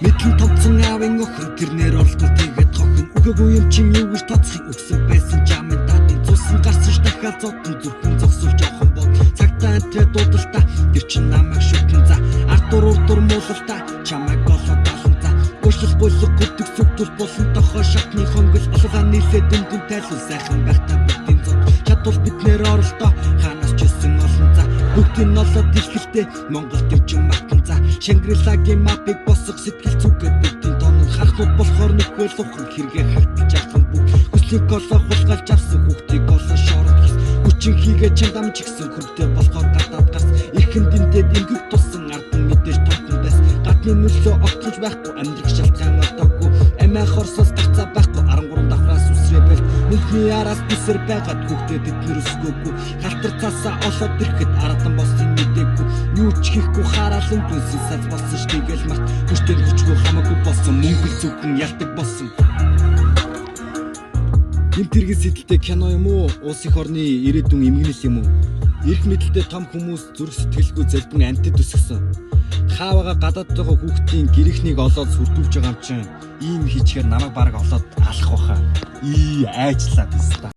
Мэдлэн томцсон аавын охин тэрнэр олдол тэгээд хохин өгөөгүй юм чин юу гэж тоцхын өгсөн байсан жамын датын цусан гарсан ш дахиад зодон зүрхэн зогсуулж явах бод цагтаа тэ дуудалтаа тэр чин намайг шүтэн за ардур урдур муулалтаа чамайг голоо талан за гушлах болог гүдэг сүгдүүл болон тохоо шатны хонгол олгоо нийлээ дүнгэн тайлбар сайхан байхтаа бүгдийн зод чадвал биднэр оролдоо ханаас ч өссөн олон за бүгдийн нолоод дэлхэлтэй Монголд явчин матан за Шангрилагийн мапыг босго сэтгэл зүгээд бүгдийн тоног харахуд болохоор нөхөл ухран хэрэгэ хартаж яхан бүх хүслийг голоо хулгайлж авсан хүүхдийг голоо шорох хүчин хийгээ чандамж гисэн хөрдөө болохоор гадаад гарс эрхэн дэмтэд ингэв туссан ардан мэдээж томхон байс гадны нөлөө огтж байхгүй амьдрах шалтгаан одоогүй амиа хорсоос гацаа байхгүй 13 давхраас үсрээ байл мөнхний араас бисэр байгаад хүүхдэд эднэр өсгөөгүй халтар цаасаа олоод ирэхэд арадан болсон мэдээгүй юу ч хийхгүй хараалан дүнсэн сал болсон ш тэгэл март хүчтэй хүчгүй хамаагүй болсон мөнгө зүгэн ялдаг болсон. Энд тэргийн сэдэлтэй кино юм уу? Улс их орны ирээдүйн эмгэнэл юм уу? Ирэх мэдлэлтэй том хүмүүс зүрх сэтгэлгүй залбин амтд өсгсөн. Хаавага гадаад байгаа хүүхдийн гэрхнийг олоод сүрдүүлж байгаа юм чинь ийм хийчихээр намайг бараг олоод алах баха. Айчлаа биз та.